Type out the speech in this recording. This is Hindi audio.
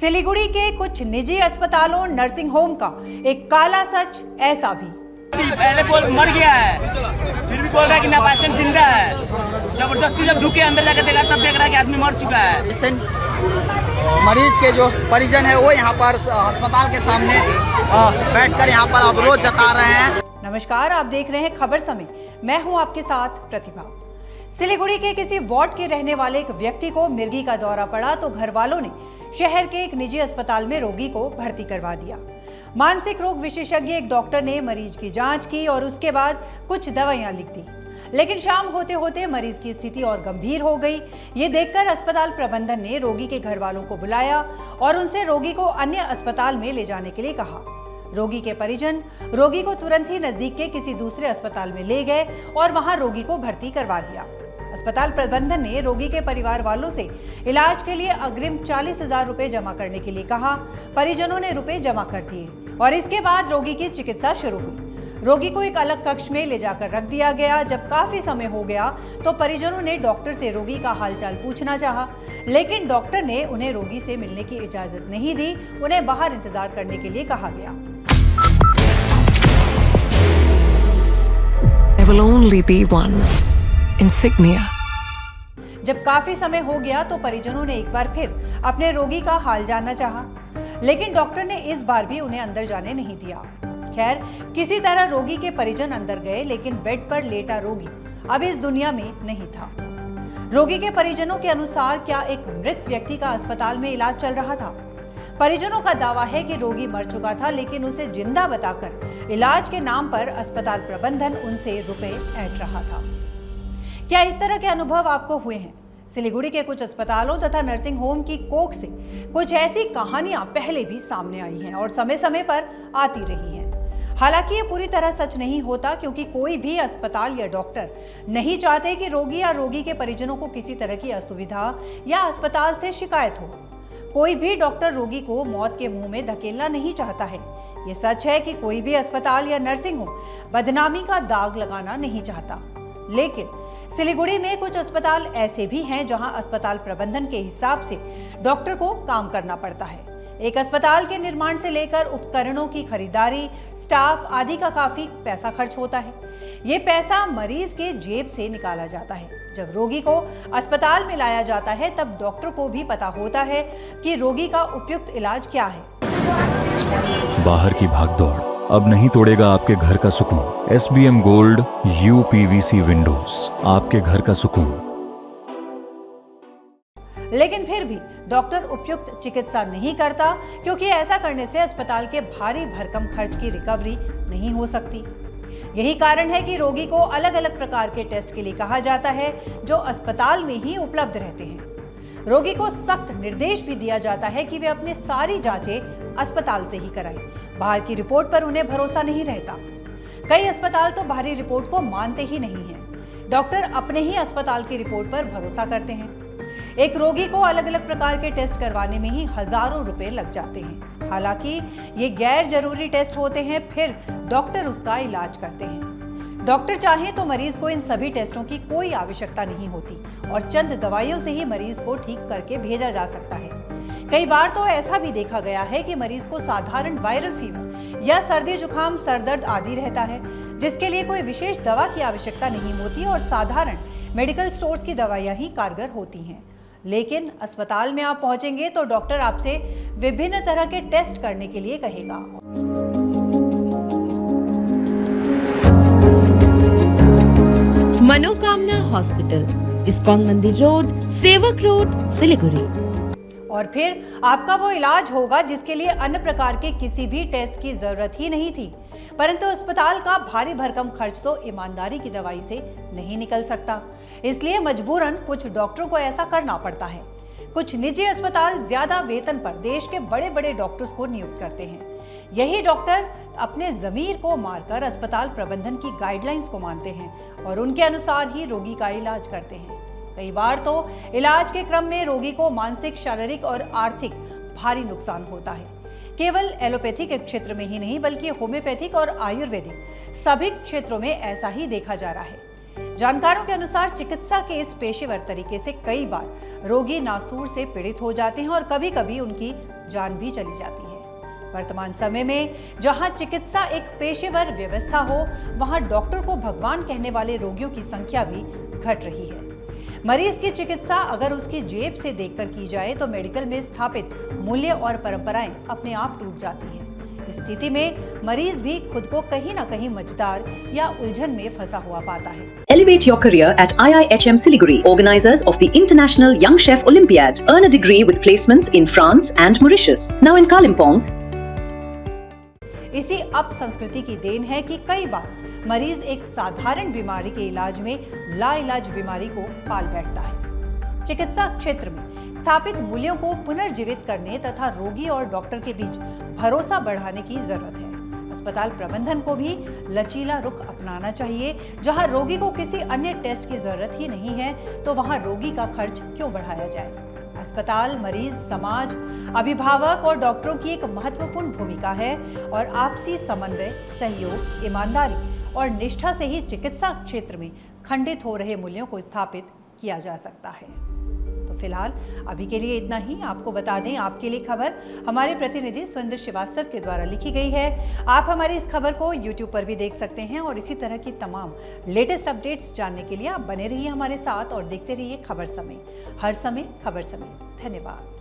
सिलीगुड़ी के कुछ निजी अस्पतालों नर्सिंग होम का एक काला सच ऐसा भी। पहले बोल मर गया है, फिर भी बोल रहा है कि ना पेशेंट जिंदा है। जबरदस्ती जब ढूके अंदर जाकर देखा तब देख रहा है कि आदमी मर चुका है। मरीज के जो परिजन है वो यहाँ पर अस्पताल के सामने बैठकर यहाँ पर अवरोध जता रहे हैं। नमस्कार, आप देख रहे हैं खबर समय। मैं हूँ आपके साथ प्रतिभा। सिलीगुड़ी के किसी वार्ड के रहने वाले एक व्यक्ति को मिर्गी का दौरा पड़ा तो घर वालों ने शहर के एक निजी अस्पताल में रोगी को भर्ती करवा दिया। मानसिक रोग विशेषज्ञ एक डॉक्टर ने मरीज की जांच की और उसके बाद कुछ दवाइयां लिख दी, लेकिन शाम होते होते मरीज की स्थिति और गंभीर हो गई। ये देखकर अस्पताल प्रबंधन ने रोगी के घर वालों को बुलाया और उनसे रोगी को अन्य अस्पताल में ले जाने के लिए कहा। रोगी के परिजन रोगी को तुरंत ही नजदीक के किसी दूसरे अस्पताल में ले गए और वहां रोगी को भर्ती करवा दिया। अस्पताल प्रबंधन ने रोगी के परिवार वालों से इलाज के लिए अग्रिम 40,000 रुपए जमा करने के लिए कहा। परिजनों ने रुपए जमा कर दिए और इसके बाद रोगी की चिकित्सा शुरू हुई। रोगी को एक अलग कक्ष में ले जाकर रख दिया गया। जब काफी समय हो गया तो परिजनों ने डॉक्टर से रोगी का हालचाल पूछना चाहा, लेकिन डॉक्टर ने उन्हें रोगी से मिलने की इजाजत नहीं दी। उन्हें बाहर इंतजार करने के लिए कहा गया। There will only be one insignia. जब काफी समय हो गया तो परिजनों ने एक बार फिर अपने रोगी का हाल जानना चाहा, लेकिन डॉक्टर ने इस बार भी उन्हें अंदर जाने नहीं दिया। खैर, किसी तरह रोगी के परिजन अंदर गए, लेकिन बेड पर लेटा रोगी अब इस दुनिया में नहीं था। रोगी के परिजनों के अनुसार क्या एक मृत व्यक्ति का अस्पताल में इलाज चल रहा था? परिजनों का दावा है कि रोगी मर चुका था, लेकिन उसे जिंदा बताकर इलाज के नाम पर अस्पताल प्रबंधन उनसे रुपए ऐंठ रहा था। क्या इस तरह के अनुभव आपको हुए हैं? सिलीगुड़ी के कुछ अस्पतालों तथा नर्सिंग होम की कोख से कुछ ऐसी कहानियां पहले भी सामने आई हैं और समय समय पर आती रही हैं। हालांकि ये पूरी तरह सच नहीं होता, क्योंकि कोई भी अस्पताल या डॉक्टर नहीं चाहते कि रोगी या रोगी के परिजनों को किसी तरह की असुविधा या अस्पताल से शिकायत हो। कोई भी डॉक्टर रोगी को मौत के मुंह में धकेलना नहीं चाहता है। ये सच है कि कोई भी अस्पताल या नर्सिंग होम बदनामी का दाग लगाना नहीं चाहता, लेकिन सिलीगुड़ी में कुछ अस्पताल ऐसे भी हैं जहां अस्पताल प्रबंधन के हिसाब से डॉक्टर को काम करना पड़ता है। एक अस्पताल के निर्माण से लेकर उपकरणों की खरीदारी, स्टाफ आदि का काफी पैसा खर्च होता है। ये पैसा मरीज के जेब से निकाला जाता है। जब रोगी को अस्पताल में लाया जाता है तब डॉक्टर को भी पता होता है कि रोगी का उपयुक्त इलाज क्या है। बाहर की भागदौड़ अब नहीं तोड़ेगा आपके घर का सुकून। SBM गोल्ड UPVC विंडोज, आपके घर का सुकून। लेकिन फिर भी डॉक्टर उपयुक्त चिकित्सा नहीं करता, क्योंकि ऐसा करने से अस्पताल के भारी भरकम खर्च की रिकवरी नहीं हो सकती। यही कारण है कि रोगी को अलग अलग प्रकार के टेस्ट के लिए कहा जाता है, जो अस्पताल में ही उपलब्ध रहते हैं। रोगी को सख्त निर्देश भी दिया जाता है कि वे अपनी सारी जांचें अस्पताल से ही कराएं। बाहर की रिपोर्ट पर उन्हें भरोसा नहीं रहता। कई अस्पताल तो बाहरी रिपोर्ट को मानते ही नहीं हैं। डॉक्टर अपने ही अस्पताल की रिपोर्ट पर भरोसा करते हैं। एक रोगी को अलग अलग प्रकार के टेस्ट करवाने में ही हजारों रुपए लग जाते हैं। हालांकि ये गैर जरूरी टेस्ट होते हैं, फिर डॉक्टर उसका इलाज करते हैं। डॉक्टर चाहे तो मरीज को इन सभी टेस्टों की कोई आवश्यकता नहीं होती और चंद दवाइयों से ही मरीज को ठीक करके भेजा जा सकता है। कई बार तो ऐसा भी देखा गया है कि मरीज को साधारण वायरल फीवर या सर्दी जुकाम, सरदर्द आदि रहता है, जिसके लिए कोई विशेष दवा की आवश्यकता नहीं होती और साधारण मेडिकल स्टोर्स की दवाइयां ही कारगर होती हैं। लेकिन अस्पताल में आप पहुंचेंगे तो डॉक्टर आपसे विभिन्न तरह के टेस्ट करने के लिए कहेगा। मनोकामना हॉस्पिटल, इस्कॉन मंदिर रोड, सेवक रोड, सिलीगुड़ी। और फिर आपका वो इलाज होगा जिसके लिए अन्य प्रकार के किसी भी टेस्ट की जरूरत ही नहीं थी, परंतु अस्पताल का भारी भरकम खर्च तो ईमानदारी की दवाई से नहीं निकल सकता। इसलिए मजबूरन कुछ डॉक्टरों को ऐसा करना पड़ता है। कुछ निजी अस्पताल ज्यादा वेतन पर देश के बड़े बड़े डॉक्टर्स को नियुक्त करते हैं। यही डॉक्टर अपने जमीर को मारकर अस्पताल प्रबंधन की गाइडलाइंस को मानते हैं और उनके अनुसार ही रोगी का इलाज करते हैं। कई बार तो इलाज के क्रम में रोगी को मानसिक, शारीरिक और आर्थिक भारी नुकसान होता है। केवल एलोपैथिक क्षेत्र में ही नहीं, बल्कि होम्योपैथिक और आयुर्वेदिक सभी क्षेत्रों में ऐसा ही देखा जा रहा है। जानकारों के अनुसार चिकित्सा के इस पेशेवर तरीके से कई बार रोगी नासूर से पीड़ित हो जाते हैं और कभी कभी उनकी जान भी चली जाती है। वर्तमान समय में जहां चिकित्सा एक पेशेवर व्यवस्था हो, वहां डॉक्टर को भगवान कहने वाले रोगियों की संख्या भी घट रही है। मरीज की चिकित्सा अगर उसकी जेब से देखकर की जाए तो मेडिकल में स्थापित मूल्य और परंपराएं अपने आप टूट जाती हैं। इस स्थिति में मरीज भी खुद को कहीं ना कहीं मझदार या उलझन में फंसा हुआ पाता है। Elevate your career at IIHM Siliguri, organizers of the International Young Chef Olympiad. Earn a degree with placements in France and Mauritius. Now in Kalimpong. इसी अपसंस्कृति की देन है कि कई बार मरीज एक साधारण बीमारी के इलाज में लाइलाज बीमारी को पाल बैठता है। चिकित्सा क्षेत्र में स्थापित मूल्यों को पुनर्जीवित करने तथा रोगी और डॉक्टर के बीच भरोसा बढ़ाने की जरूरत है। अस्पताल प्रबंधन को भी लचीला रुख अपनाना चाहिए। जहां रोगी को किसी अन्य टेस्ट की जरूरत ही नहीं है, तो वहां रोगी का खर्च क्यों बढ़ाया जाए। अस्पताल, मरीज, समाज, अभिभावक और डॉक्टरों की एक महत्वपूर्ण भूमिका है और आपसी समन्वय, सहयोग, ईमानदारी और निष्ठा से ही चिकित्सा क्षेत्र में खंडित हो रहे मूल्यों को स्थापित किया जा सकता है। तो फिलहाल अभी के लिए इतना ही। आपको बता दें, आपके लिए खबर हमारे प्रतिनिधि सुरेंद्र श्रीवास्तव के द्वारा लिखी गई है। आप हमारी इस खबर को YouTube पर भी देख सकते हैं और इसी तरह की तमाम लेटेस्ट अपडेट्स जानने के लिए आप बने रहिए हमारे साथ और देखते रहिए खबर समय। हर समय खबर समय। धन्यवाद।